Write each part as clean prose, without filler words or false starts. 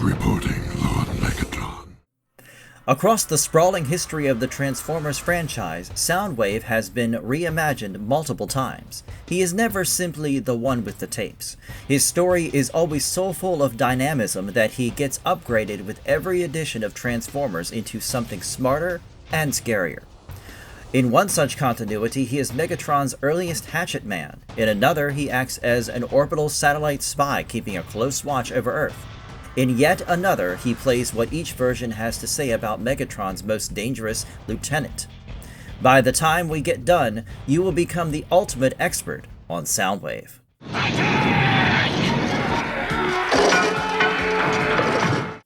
Reporting, Lord Megatron. Across the sprawling history of the Transformers franchise, Soundwave has been reimagined multiple times. He is never simply the one with the tapes. His story is always so full of dynamism that he gets upgraded with every edition of Transformers into something smarter and scarier. In one such continuity, he is Megatron's earliest hatchet man. In another, he acts as an orbital satellite spy keeping a close watch over Earth. In yet another, he plays what each version has to say about Megatron's most dangerous lieutenant. By the time we get done, you will become the ultimate expert on Soundwave.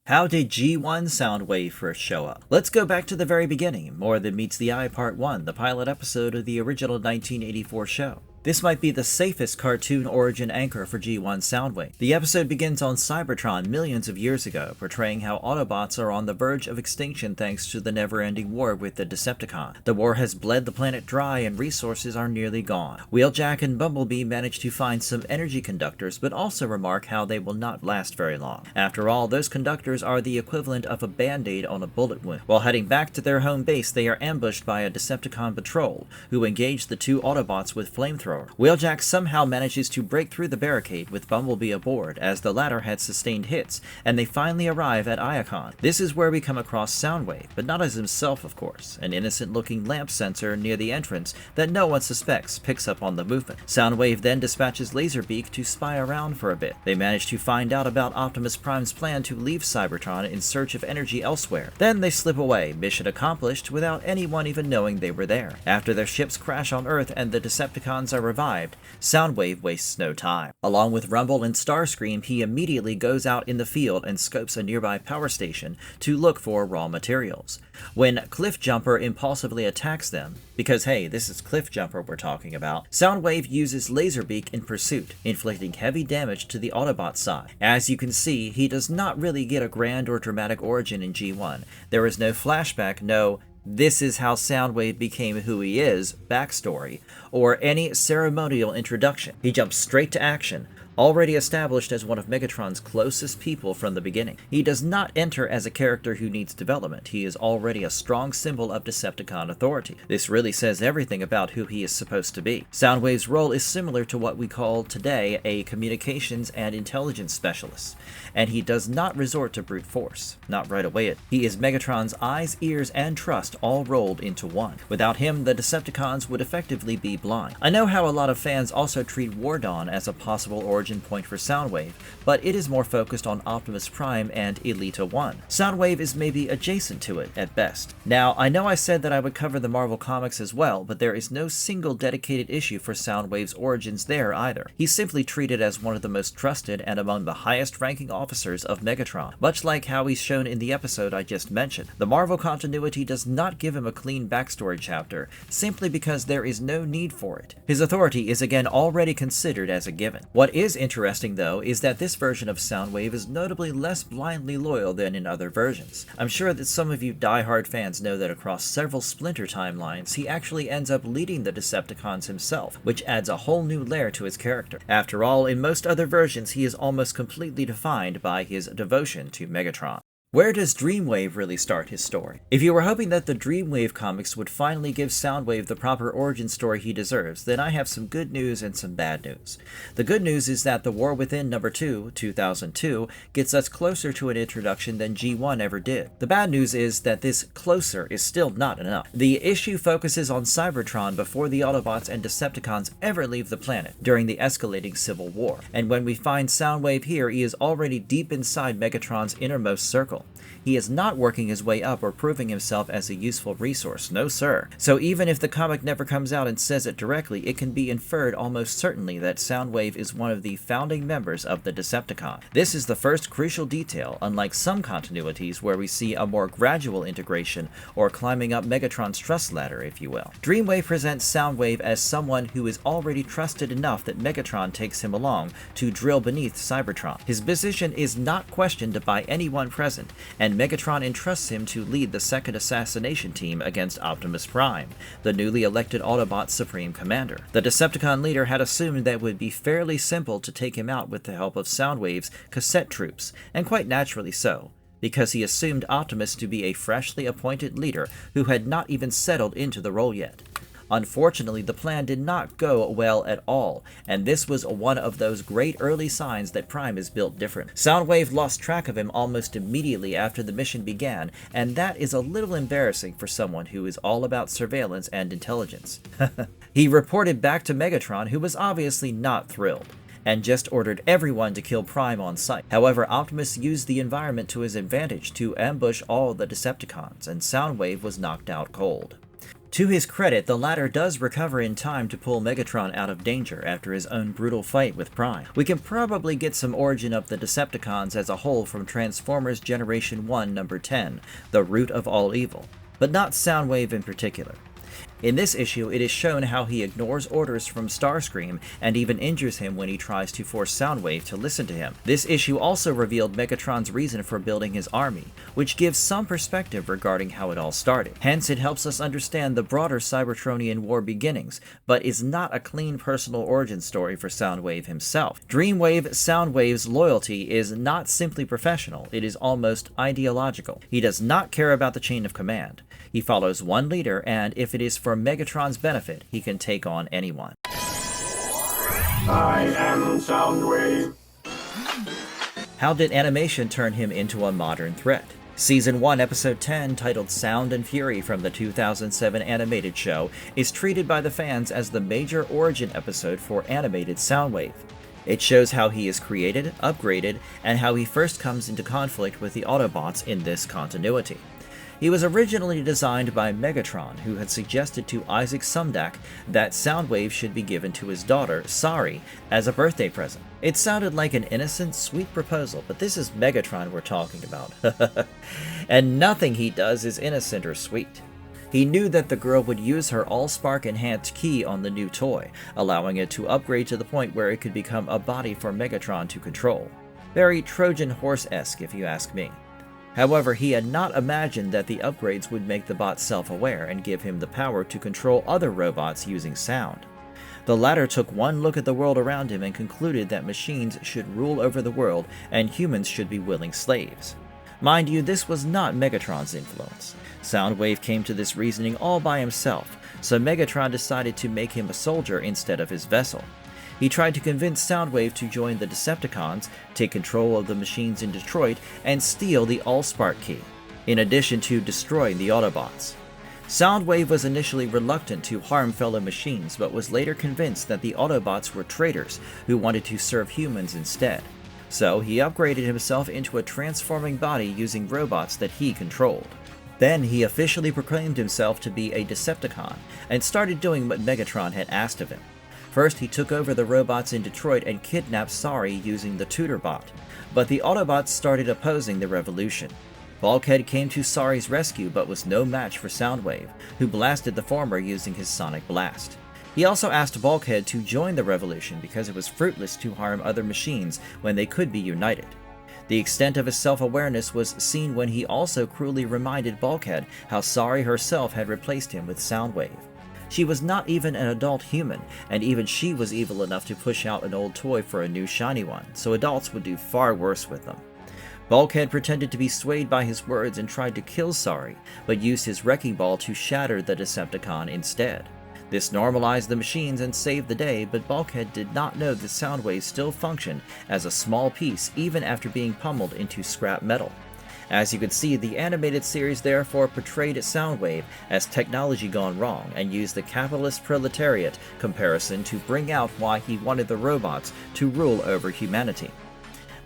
How did G1 Soundwave first show up? Let's go back to the very beginning, More Than Meets the Eye Part 1, the pilot episode of the original 1984 show. This might be the safest cartoon origin anchor for G1 Soundwave. The episode begins on Cybertron millions of years ago, portraying how Autobots are on the verge of extinction thanks to the never-ending war with the Decepticon. The war has bled the planet dry and resources are nearly gone. Wheeljack and Bumblebee manage to find some energy conductors, but also remark how they will not last very long. After all, those conductors are the equivalent of a band-aid on a bullet wound. While heading back to their home base, they are ambushed by a Decepticon patrol, who engage the two Autobots with flamethrowers. Wheeljack somehow manages to break through the barricade with Bumblebee aboard, as the latter had sustained hits, and they finally arrive at Iacon. This is where we come across Soundwave, but not as himself, of course. An innocent-looking lamp sensor near the entrance that no one suspects picks up on the movement. Soundwave then dispatches Laserbeak to spy around for a bit. They manage to find out about Optimus Prime's plan to leave Cybertron in search of energy elsewhere. Then they slip away, mission accomplished, without anyone even knowing they were there. After their ships crash on Earth and the Decepticons are revived, Soundwave wastes no time. Along with Rumble and Starscream, he immediately goes out in the field and scopes a nearby power station to look for raw materials. When Cliffjumper impulsively attacks them, because hey, this is Cliffjumper we're talking about, Soundwave uses Laserbeak in pursuit, inflicting heavy damage to the Autobot side. As you can see, he does not really get a grand or dramatic origin in G1. There is no flashback, no "this is how Soundwave became who he is" backstory, or any ceremonial introduction. He jumps straight to action, already established as one of Megatron's closest people from the beginning. He does not enter as a character who needs development. He is already a strong symbol of Decepticon authority. This really says everything about who he is supposed to be. Soundwave's role is similar to what we call today a communications and intelligence specialist, and he does not resort to brute force. Not right away. He is Megatron's eyes, ears, and trust all rolled into one. Without him, the Decepticons would effectively be blind. I know how a lot of fans also treat War Dawn as a possible origin point for Soundwave, but it is more focused on Optimus Prime and Elita 1. Soundwave is maybe adjacent to it at best. Now, I know I said that I would cover the Marvel Comics as well, but there is no single dedicated issue for Soundwave's origins there either. He's simply treated as one of the most trusted and among the highest ranking officers of Megatron, much like how he's shown in the episode I just mentioned. The Marvel continuity does not give him a clean backstory chapter, simply because there is no need for it. His authority is again already considered as a given. What is interesting, though, is that this version of Soundwave is notably less blindly loyal than in other versions. I'm sure that some of you die-hard fans know that across several Splinter timelines, he actually ends up leading the Decepticons himself, which adds a whole new layer to his character. After all, in most other versions, he is almost completely defined by his devotion to Megatron. Where does Dreamwave really start his story? If you were hoping that the Dreamwave comics would finally give Soundwave the proper origin story he deserves, then I have some good news and some bad news. The good news is that The War Within number 2, 2002, gets us closer to an introduction than G1 ever did. The bad news is that this closer is still not enough. The issue focuses on Cybertron before the Autobots and Decepticons ever leave the planet during the escalating Civil War, and when we find Soundwave here, he is already deep inside Megatron's innermost circle. He is not working his way up or proving himself as a useful resource, no sir. So even if the comic never comes out and says it directly, it can be inferred almost certainly that Soundwave is one of the founding members of the Decepticon. This is the first crucial detail, unlike some continuities where we see a more gradual integration or climbing up Megatron's trust ladder, if you will. Dreamwave presents Soundwave as someone who is already trusted enough that Megatron takes him along to drill beneath Cybertron. His position is not questioned by anyone present, and Megatron entrusts him to lead the second assassination team against Optimus Prime, the newly elected Autobot Supreme Commander. The Decepticon leader had assumed that it would be fairly simple to take him out with the help of Soundwave's cassette troops, and quite naturally so, because he assumed Optimus to be a freshly appointed leader who had not even settled into the role yet. Unfortunately, the plan did not go well at all, and this was one of those great early signs that Prime is built different. Soundwave lost track of him almost immediately after the mission began, and that is a little embarrassing for someone who is all about surveillance and intelligence. He reported back to Megatron, who was obviously not thrilled, and just ordered everyone to kill Prime on sight. However, Optimus used the environment to his advantage to ambush all the Decepticons, and Soundwave was knocked out cold. To his credit, the latter does recover in time to pull Megatron out of danger after his own brutal fight with Prime. We can probably get some origin of the Decepticons as a whole from Transformers Generation 1 number 10, The Root of All Evil, but not Soundwave in particular. In this issue, it is shown how he ignores orders from Starscream and even injures him when he tries to force Soundwave to listen to him. This issue also revealed Megatron's reason for building his army, which gives some perspective regarding how it all started. Hence, it helps us understand the broader Cybertronian war beginnings, but is not a clean personal origin story for Soundwave himself. Dreamwave Soundwave's loyalty is not simply professional, it is almost ideological. He does not care about the chain of command. He follows one leader, and if it is for Megatron's benefit, he can take on anyone. I am Soundwave. How did animation turn him into a modern threat? Season 1, Episode 10, titled Sound and Fury from the 2007 animated show, is treated by the fans as the major origin episode for animated Soundwave. It shows how he is created, upgraded, and how he first comes into conflict with the Autobots in this continuity. He was originally designed by Megatron, who had suggested to Isaac Sumdac that Soundwave should be given to his daughter, Sari, as a birthday present. It sounded like an innocent, sweet proposal, but this is Megatron we're talking about. And nothing he does is innocent or sweet. He knew that the girl would use her Allspark enhanced key on the new toy, allowing it to upgrade to the point where it could become a body for Megatron to control. Very Trojan horse-esque, if you ask me. However, he had not imagined that the upgrades would make the bot self-aware and give him the power to control other robots using sound. The latter took one look at the world around him and concluded that machines should rule over the world and humans should be willing slaves. Mind you, this was not Megatron's influence. Soundwave came to this reasoning all by himself, so Megatron decided to make him a soldier instead of his vessel. He tried to convince Soundwave to join the Decepticons, take control of the machines in Detroit, and steal the Allspark key, in addition to destroying the Autobots. Soundwave was initially reluctant to harm fellow machines, but was later convinced that the Autobots were traitors who wanted to serve humans instead. So he upgraded himself into a transforming body using robots that he controlled. Then he officially proclaimed himself to be a Decepticon, and started doing what Megatron had asked of him. First, he took over the robots in Detroit and kidnapped Sari using the Tutor Bot, but the Autobots started opposing the revolution. Bulkhead came to Sari's rescue but was no match for Soundwave, who blasted the former using his sonic blast. He also asked Bulkhead to join the revolution because it was fruitless to harm other machines when they could be united. The extent of his self-awareness was seen when he also cruelly reminded Bulkhead how Sari herself had replaced him with Soundwave. She was not even an adult human, and even she was evil enough to push out an old toy for a new shiny one, so adults would do far worse with them. Bulkhead pretended to be swayed by his words and tried to kill Sari, but used his wrecking ball to shatter the Decepticon instead. This normalized the machines and saved the day, but Bulkhead did not know that Soundwave still functioned as a small piece even after being pummeled into scrap metal. As you can see, the animated series therefore portrayed Soundwave as technology gone wrong and used the capitalist proletariat comparison to bring out why he wanted the robots to rule over humanity.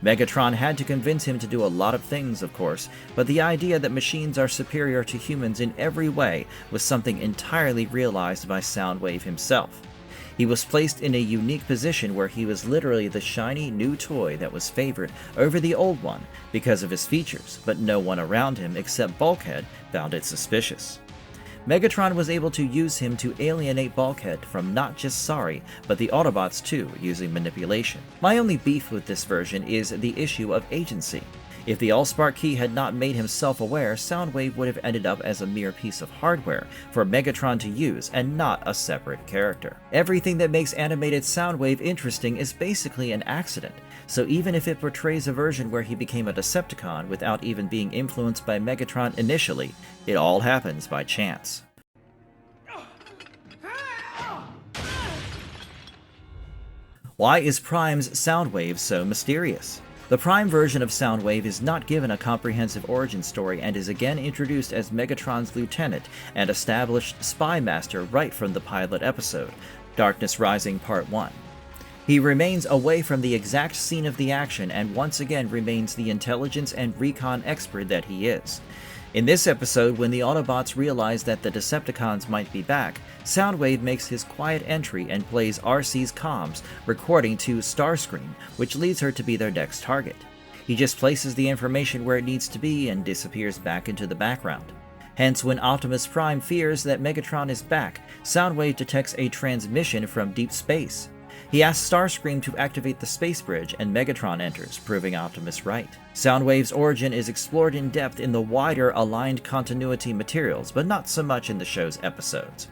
Megatron had to convince him to do a lot of things, of course, but the idea that machines are superior to humans in every way was something entirely realized by Soundwave himself. He was placed in a unique position where he was literally the shiny new toy that was favored over the old one because of his features, but no one around him except Bulkhead found it suspicious. Megatron was able to use him to alienate Bulkhead from not just Sari, but the Autobots too, using manipulation. My only beef with this version is the issue of agency. If the Allspark key had not made him self-aware, Soundwave would have ended up as a mere piece of hardware for Megatron to use and not a separate character. Everything that makes animated Soundwave interesting is basically an accident, so even if it portrays a version where he became a Decepticon without even being influenced by Megatron initially, it all happens by chance. Why is Prime's Soundwave so mysterious? The Prime version of Soundwave is not given a comprehensive origin story and is again introduced as Megatron's lieutenant and established spy master right from the pilot episode, Darkness Rising Part 1. He remains away from the exact scene of the action and once again remains the intelligence and recon expert that he is. In this episode, when the Autobots realize that the Decepticons might be back, Soundwave makes his quiet entry and plays RC's comms, recording to Starscream, which leads her to be their next target. He just places the information where it needs to be and disappears back into the background. Hence, when Optimus Prime fears that Megatron is back, Soundwave detects a transmission from deep space. He asks Starscream to activate the space bridge, and Megatron enters, proving Optimus right. Soundwave's origin is explored in depth in the wider aligned continuity materials, but not so much in the show's episodes.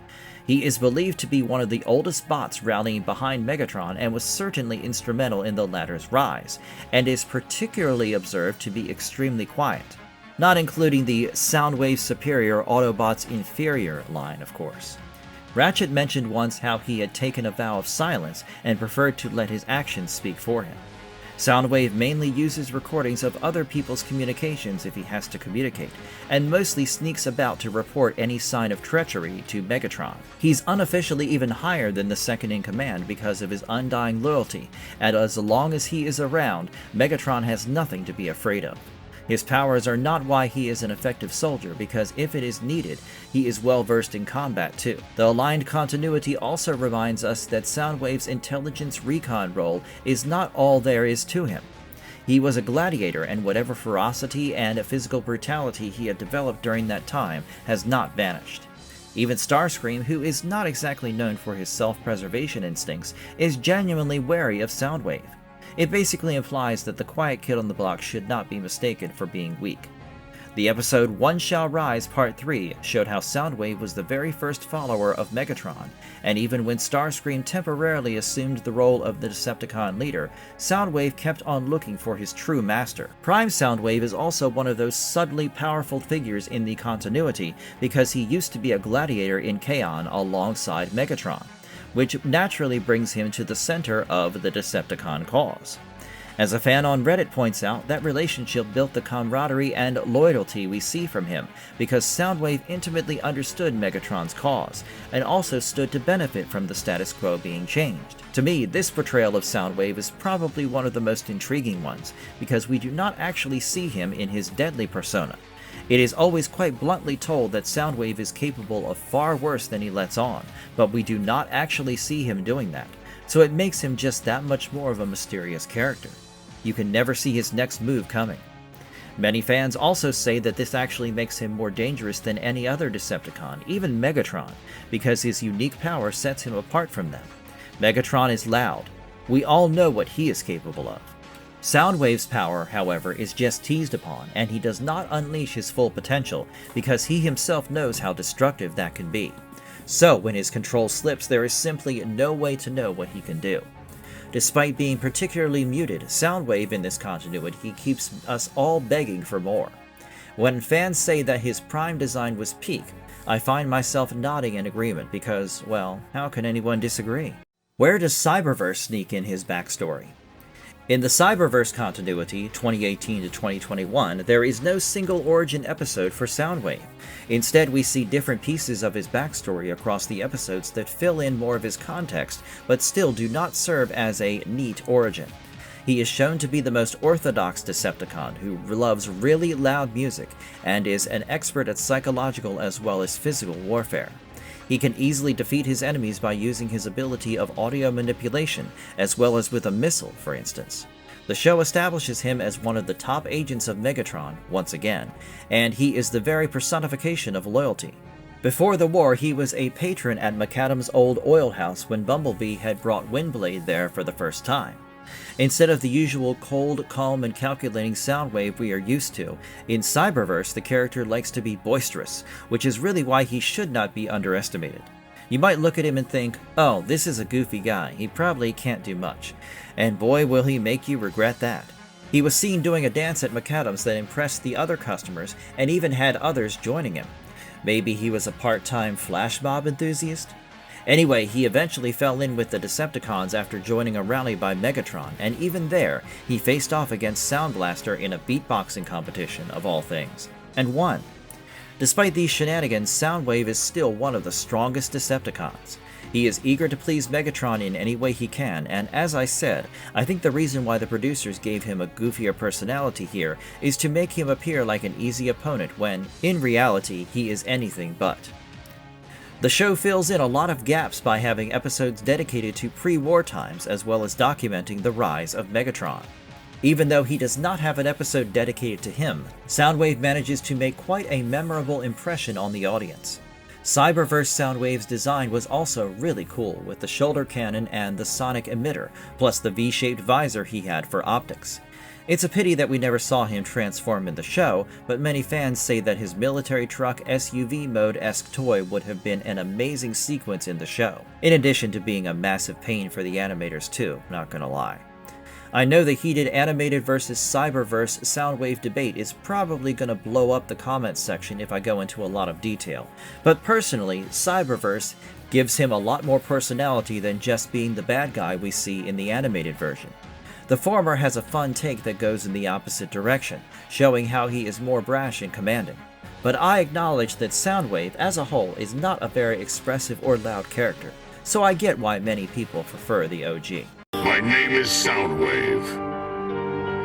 He is believed to be one of the oldest bots rallying behind Megatron and was certainly instrumental in the latter's rise, and is particularly observed to be extremely quiet. Not including the Soundwave Superior, Autobots Inferior line, of course. Ratchet mentioned once how he had taken a vow of silence and preferred to let his actions speak for him. Soundwave mainly uses recordings of other people's communications if he has to communicate, and mostly sneaks about to report any sign of treachery to Megatron. He's unofficially even higher than the second-in-command because of his undying loyalty, and as long as he is around, Megatron has nothing to be afraid of. His powers are not why he is an effective soldier, because if it is needed, he is well versed in combat too. The aligned continuity also reminds us that Soundwave's intelligence recon role is not all there is to him. He was a gladiator, and whatever ferocity and physical brutality he had developed during that time has not vanished. Even Starscream, who is not exactly known for his self-preservation instincts, is genuinely wary of Soundwave. It basically implies that the quiet kid on the block should not be mistaken for being weak. The episode One Shall Rise Part 3 showed how Soundwave was the very first follower of Megatron, and even when Starscream temporarily assumed the role of the Decepticon leader, Soundwave kept on looking for his true master. Prime Soundwave is also one of those subtly powerful figures in the continuity because he used to be a gladiator in Kaon alongside Megatron, which naturally brings him to the center of the Decepticon cause. As a fan on Reddit points out, that relationship built the camaraderie and loyalty we see from him, because Soundwave intimately understood Megatron's cause, and also stood to benefit from the status quo being changed. To me, this portrayal of Soundwave is probably one of the most intriguing ones, because we do not actually see him in his deadly persona. It is always quite bluntly told that Soundwave is capable of far worse than he lets on, but we do not actually see him doing that, so it makes him just that much more of a mysterious character. You can never see his next move coming. Many fans also say that this actually makes him more dangerous than any other Decepticon, even Megatron, because his unique power sets him apart from them. Megatron is loud. We all know what he is capable of. Soundwave's power, however, is just teased upon, and he does not unleash his full potential, because he himself knows how destructive that can be. So, when his control slips, there is simply no way to know what he can do. Despite being particularly muted, Soundwave in this continuity keeps us all begging for more. When fans say that his Prime design was peak, I find myself nodding in agreement because, well, how can anyone disagree? Where does Cyberverse sneak in his backstory? In the Cyberverse continuity, 2018 to 2021, there is no single origin episode for Soundwave. Instead, we see different pieces of his backstory across the episodes that fill in more of his context, but still do not serve as a neat origin. He is shown to be the most orthodox Decepticon, who loves really loud music, and is an expert at psychological as well as physical warfare. He can easily defeat his enemies by using his ability of audio manipulation, as well as with a missile, for instance. The show establishes him as one of the top agents of Megatron, once again, and he is the very personification of loyalty. Before the war, he was a patron at McAdam's old oil house when Bumblebee had brought Windblade there for the first time. Instead of the usual cold, calm, and calculating Soundwave we are used to, in Cyberverse the character likes to be boisterous, which is really why he should not be underestimated. You might look at him and think, oh, this is a goofy guy, he probably can't do much. And boy will he make you regret that. He was seen doing a dance at McAdams that impressed the other customers and even had others joining him. Maybe he was a part-time flash mob enthusiast? Anyway, he eventually fell in with the Decepticons after joining a rally by Megatron, and even there, he faced off against Sound Blaster in a beatboxing competition, of all things, and won. Despite these shenanigans, Soundwave is still one of the strongest Decepticons. He is eager to please Megatron in any way he can, and as I said, I think the reason why the producers gave him a goofier personality here is to make him appear like an easy opponent when, in reality, he is anything but. The show fills in a lot of gaps by having episodes dedicated to pre-war times as well as documenting the rise of Megatron. Even though he does not have an episode dedicated to him, Soundwave manages to make quite a memorable impression on the audience. Cyberverse Soundwave's design was also really cool, with the shoulder cannon and the sonic emitter, plus the V-shaped visor he had for optics. It's a pity that we never saw him transform in the show, but many fans say that his military truck SUV mode-esque toy would have been an amazing sequence in the show, in addition to being a massive pain for the animators too, not gonna lie. I know the heated animated versus Cyberverse Soundwave debate is probably gonna blow up the comments section if I go into a lot of detail, but personally, Cyberverse gives him a lot more personality than just being the bad guy we see in the animated version. The former has a fun take that goes in the opposite direction, showing how he is more brash and commanding. But I acknowledge that Soundwave as a whole is not a very expressive or loud character, so I get why many people prefer the OG. My name is Soundwave,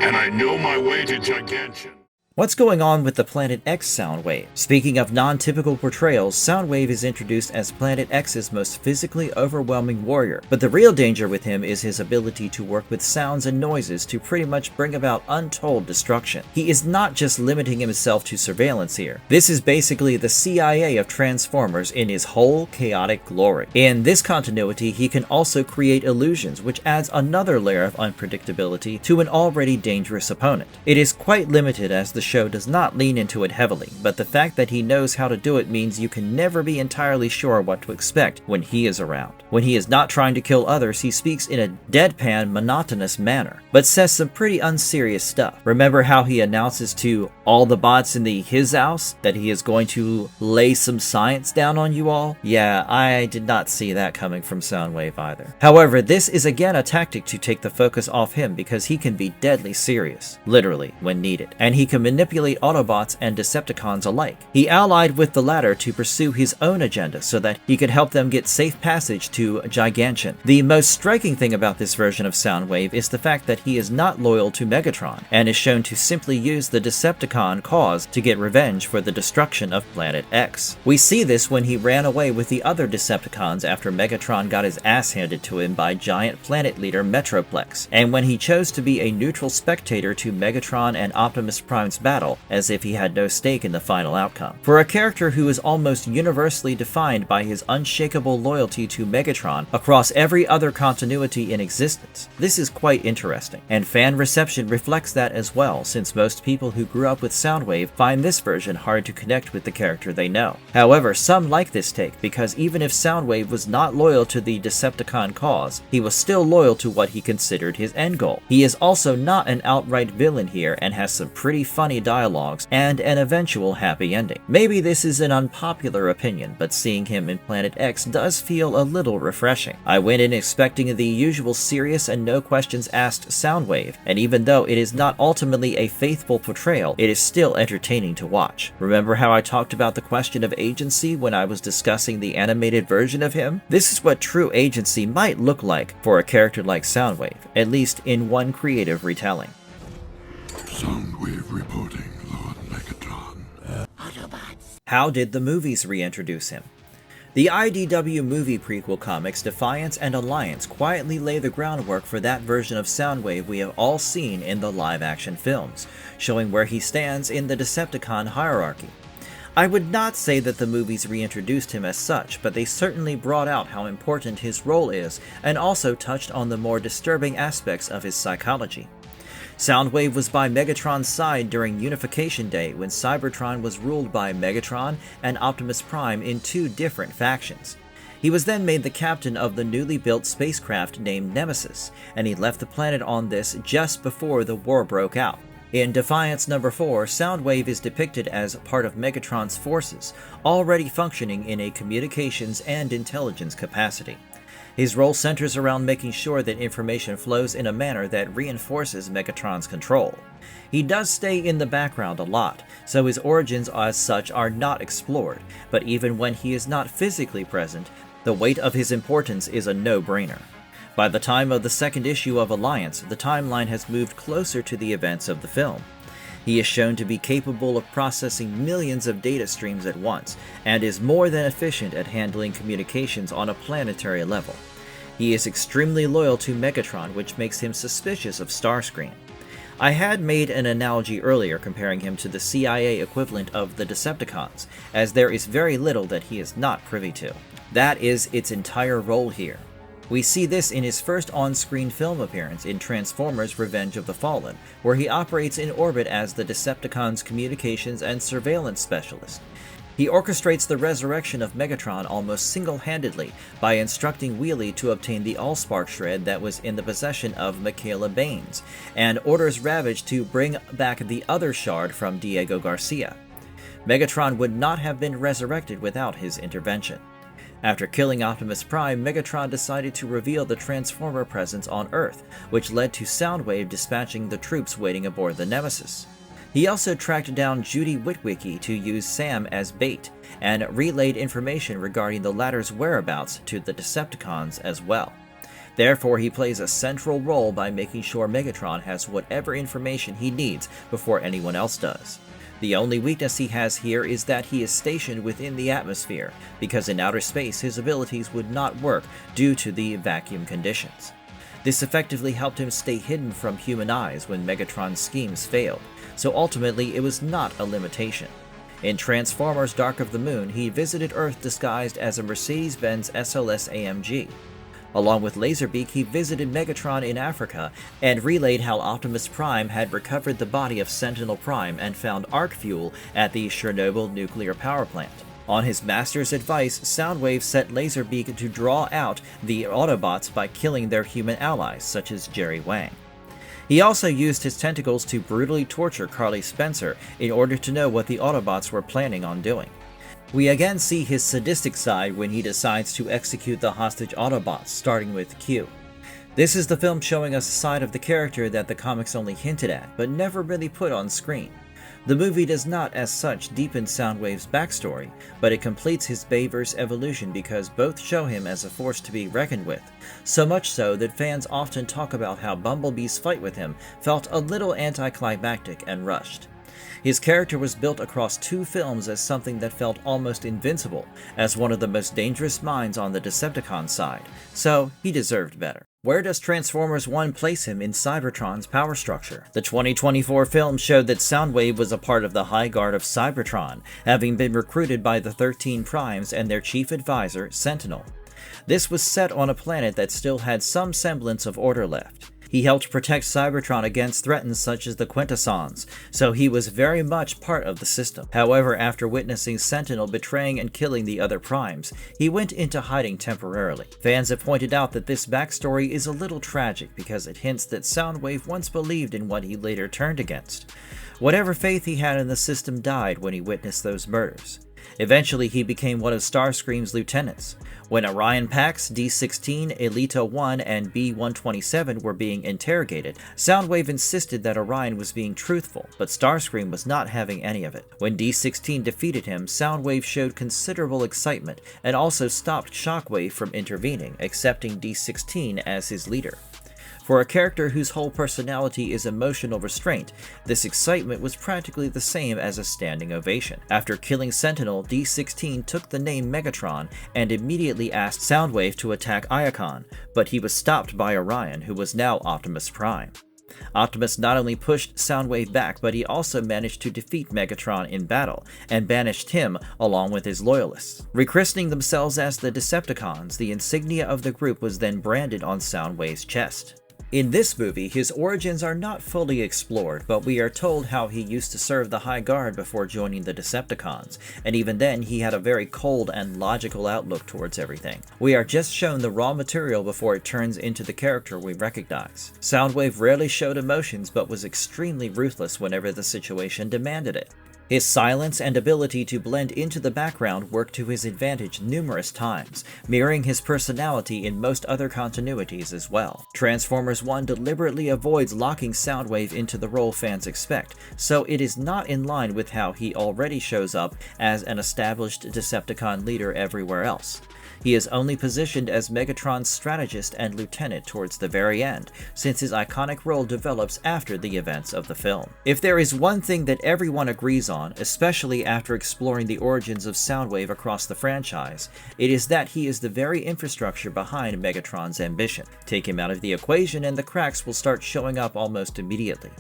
and I know my way to Gigantian. What's going on with the Planet X Soundwave? Speaking of non-typical portrayals, Soundwave is introduced as Planet X's most physically overwhelming warrior, but the real danger with him is his ability to work with sounds and noises to pretty much bring about untold destruction. He is not just limiting himself to surveillance here. This is basically the CIA of Transformers in his whole chaotic glory. In this continuity, he can also create illusions, which adds another layer of unpredictability to an already dangerous opponent. It is quite limited as the show does not lean into it heavily, but the fact that he knows how to do it means you can never be entirely sure what to expect when he is around. When he is not trying to kill others, he speaks in a deadpan, monotonous manner, but says some pretty unserious stuff. Remember how he announces to all the bots in the his house that he is going to lay some science down on you all? Yeah, I did not see that coming from Soundwave either. However, this is again a tactic to take the focus off him because he can be deadly serious, literally, when needed, and he can manipulate Autobots and Decepticons alike. He allied with the latter to pursue his own agenda so that he could help them get safe passage to Gigantian. The most striking thing about this version of Soundwave is the fact that he is not loyal to Megatron, and is shown to simply use the Decepticon cause to get revenge for the destruction of Planet X. We see this when he ran away with the other Decepticons after Megatron got his ass handed to him by giant planet leader Metroplex, and when he chose to be a neutral spectator to Megatron and Optimus Prime's battle, as if he had no stake in the final outcome. For a character who is almost universally defined by his unshakable loyalty to Megatron across every other continuity in existence, this is quite interesting, and fan reception reflects that as well, since most people who grew up with Soundwave find this version hard to connect with the character they know. However, some like this take because even if Soundwave was not loyal to the Decepticon cause, he was still loyal to what he considered his end goal. He is also not an outright villain here and has some pretty funny dialogues and an eventual happy ending. Maybe this is an unpopular opinion, but seeing him in Planet X does feel a little refreshing. I went in expecting the usual serious and no questions asked Soundwave, and even though it is not ultimately a faithful portrayal, it is still entertaining to watch. Remember how I talked about the question of agency when I was discussing the animated version of him? This is what true agency might look like for a character like Soundwave, at least in one creative retelling. Soundwave reporting, Lord Megatron. How did the movies reintroduce him? The IDW movie prequel comics Defiance and Alliance quietly lay the groundwork for that version of Soundwave we have all seen in the live-action films, showing where he stands in the Decepticon hierarchy. I would not say that the movies reintroduced him as such, but they certainly brought out how important his role is, and also touched on the more disturbing aspects of his psychology. Soundwave was by Megatron's side during Unification Day when Cybertron was ruled by Megatron and Optimus Prime in two different factions. He was then made the captain of the newly built spacecraft named Nemesis, and he left the planet on this just before the war broke out. In Defiance No. 4, Soundwave is depicted as part of Megatron's forces, already functioning in a communications and intelligence capacity. His role centers around making sure that information flows in a manner that reinforces Megatron's control. He does stay in the background a lot, so his origins as such are not explored, but even when he is not physically present, the weight of his importance is a no-brainer. By the time of the second issue of Alliance, the timeline has moved closer to the events of the film. He is shown to be capable of processing millions of data streams at once, and is more than efficient at handling communications on a planetary level. He is extremely loyal to Megatron, which makes him suspicious of Starscream. I had made an analogy earlier comparing him to the CIA equivalent of the Decepticons, as there is very little that he is not privy to. That is its entire role here. We see this in his first on-screen film appearance in Transformers: Revenge of the Fallen, where he operates in orbit as the Decepticons' communications and surveillance specialist. He orchestrates the resurrection of Megatron almost single-handedly by instructing Wheelie to obtain the Allspark shred that was in the possession of Michaela Baines, and orders Ravage to bring back the other shard from Diego Garcia. Megatron would not have been resurrected without his intervention. After killing Optimus Prime, Megatron decided to reveal the Transformer presence on Earth, which led to Soundwave dispatching the troops waiting aboard the Nemesis. He also tracked down Judy Witwicky to use Sam as bait, and relayed information regarding the latter's whereabouts to the Decepticons as well. Therefore, he plays a central role by making sure Megatron has whatever information he needs before anyone else does. The only weakness he has here is that he is stationed within the atmosphere, because in outer space his abilities would not work due to the vacuum conditions. This effectively helped him stay hidden from human eyes when Megatron's schemes failed, so ultimately it was not a limitation. In Transformers: Dark of the Moon, he visited Earth disguised as a Mercedes-Benz SLS AMG. Along with Laserbeak, he visited Megatron in Africa and relayed how Optimus Prime had recovered the body of Sentinel Prime and found arc fuel at the Chernobyl nuclear power plant. On his master's advice, Soundwave set Laserbeak to draw out the Autobots by killing their human allies, such as Jerry Wang. He also used his tentacles to brutally torture Carly Spencer in order to know what the Autobots were planning on doing. We again see his sadistic side when he decides to execute the hostage Autobots, starting with Q. This is the film showing us a side of the character that the comics only hinted at, but never really put on screen. The movie does not, as such, deepen Soundwave's backstory, but it completes his Bayverse evolution because both show him as a force to be reckoned with, so much so that fans often talk about how Bumblebee's fight with him felt a little anticlimactic and rushed. His character was built across two films as something that felt almost invincible, as one of the most dangerous minds on the Decepticon side, so he deserved better. Where does Transformers 1 place him in Cybertron's power structure? The 2024 film showed that Soundwave was a part of the High Guard of Cybertron, having been recruited by the 13 Primes and their chief advisor, Sentinel. This was set on a planet that still had some semblance of order left. He helped protect Cybertron against threats such as the Quintessons, so he was very much part of the system. However, after witnessing Sentinel betraying and killing the other Primes, he went into hiding temporarily. Fans have pointed out that this backstory is a little tragic because it hints that Soundwave once believed in what he later turned against. Whatever faith he had in the system died when he witnessed those murders. Eventually, he became one of Starscream's lieutenants. When Orion Pax, D-16, Elita 1, and B-127 were being interrogated, Soundwave insisted that Orion was being truthful, but Starscream was not having any of it. When D-16 defeated him, Soundwave showed considerable excitement and also stopped Shockwave from intervening, accepting D-16 as his leader. For a character whose whole personality is emotional restraint, this excitement was practically the same as a standing ovation. After killing Sentinel, D-16 took the name Megatron and immediately asked Soundwave to attack Iacon, but he was stopped by Orion, who was now Optimus Prime. Optimus not only pushed Soundwave back, but he also managed to defeat Megatron in battle, and banished him along with his loyalists. Rechristening themselves as the Decepticons, the insignia of the group was then branded on Soundwave's chest. In this movie, his origins are not fully explored, but we are told how he used to serve the High Guard before joining the Decepticons, and even then he had a very cold and logical outlook towards everything. We are just shown the raw material before it turns into the character we recognize. Soundwave rarely showed emotions, but was extremely ruthless whenever the situation demanded it. His silence and ability to blend into the background worked to his advantage numerous times, mirroring his personality in most other continuities as well. Transformers 1 deliberately avoids locking Soundwave into the role fans expect, so it is not in line with how he already shows up as an established Decepticon leader everywhere else. He is only positioned as Megatron's strategist and lieutenant towards the very end, since his iconic role develops after the events of the film. If there is one thing that everyone agrees on, especially after exploring the origins of Soundwave across the franchise, it is that he is the very infrastructure behind Megatron's ambition. Take him out of the equation and the cracks will start showing up almost immediately.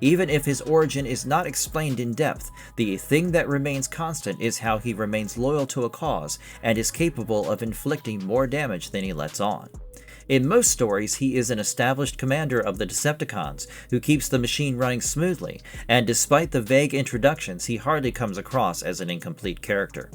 Even if his origin is not explained in depth, the thing that remains constant is how he remains loyal to a cause and is capable of inflicting more damage than he lets on. In most stories, he is an established commander of the Decepticons who keeps the machine running smoothly, and despite the vague introductions, he hardly comes across as an incomplete character.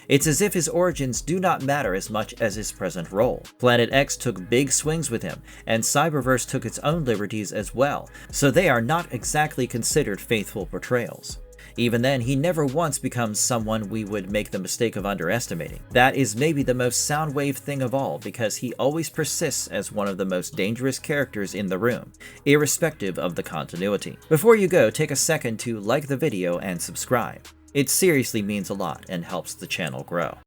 It's as if his origins do not matter as much as his present role. Planet X took big swings with him, and Cyberverse took its own liberties as well, so they are not exactly considered faithful portrayals. Even then, he never once becomes someone we would make the mistake of underestimating. That is maybe the most Soundwave thing of all, because he always persists as one of the most dangerous characters in the room, irrespective of the continuity. Before you go, take a second to like the video and subscribe. It seriously means a lot and helps the channel grow.